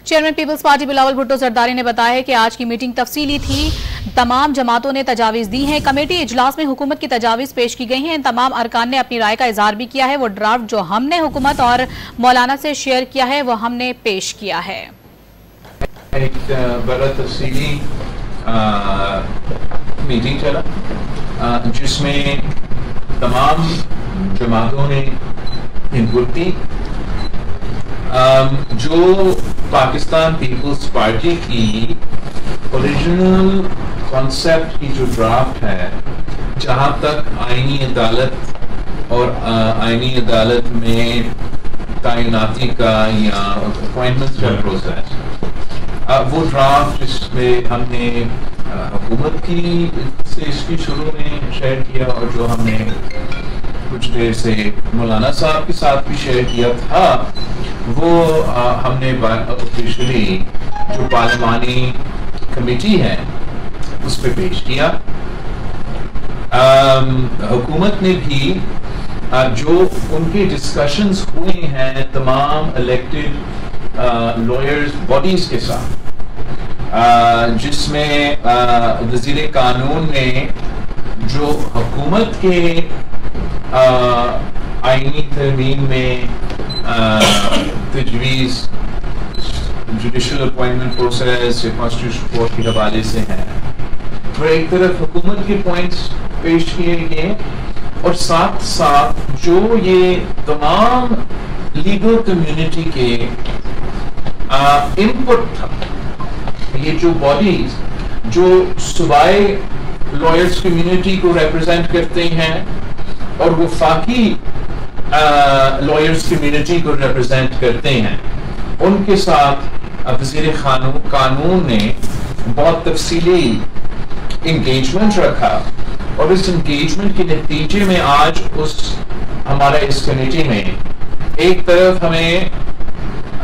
Chairman Peoples Party Bilawal Bhutto Zardari نے بتایا کہ آج کی میٹنگ تفصیلی تھی، تمام جماعتوں نے تجاویز دی ہیں، کمیٹی اجلاس میں حکومت کی تجاویز پیش کی گئی ہیں، ان تمام ارکان نے اپنی رائے کا اظہار بھی کیا ہے، وہ ڈرافٹ جو ہم نے حکومت اور مولانا سے شیئر کیا ہے وہ ہم نے پیش کیا ہے۔ ایک بڑا تفصیلی میٹنگ چلا جس میں تمام جماعتوں نے انپٹ دی۔ جو پاکستان پیپلز پارٹی کی اوریجنل کانسیپٹ کی جو ڈرافٹ ہے، جہاں تک آئینی عدالت اور آئینی عدالت میں تعیناتی کا یا اپوائنٹمنٹ کا پروسیس، وہ ڈرافٹ اس میں ہم نے حکومت کی سے اس کی شروع میں شیئر کیا، اور جو ہم نے کچھ دیر سے مولانا صاحب کے ساتھ بھی شیئر کیا تھا، وہ ہم نے آفیشلی جو پارلیمانی کمیٹی ہے اس پہ پیش کیا۔ حکومت نے بھی جو ان کے ڈسکشنز ہوئے ہیں تمام الیکٹڈ لائرز باڈیز کے ساتھ، جس میں وزیر قانون نے جو حکومت کے آئینی ترمیم میں تجویز جوڈیشل اپوائنٹمنٹ پروسیس یا کانسٹیٹیوشن کورٹ کے حوالے سے ہے، وہ ایک طرف حکومت کے پوائنٹس پیش کیے گئے، اور ساتھ ساتھ جو یہ تمام لیگل کمیونٹی کے انپٹ تھا، یہ جو باڈیز جو صوبائی لائرز کمیونٹی کو ریپرزینٹ کرتے ہیں اور وفاقی لائرز کمیونٹی کو ریپرزینٹ کرتے ہیں، ان کے ساتھ وزیر قانون نے بہت تفصیلی انگیجمنٹ رکھا، اور اس انگیجمنٹ کے نتیجے میں آج ہمارا اس کمیٹی میں ایک طرف ہمیں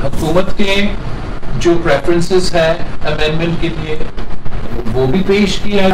حکومت کے جو پریفرنسز ہے امینڈمنٹ کے لیے وہ بھی پیش کیا۔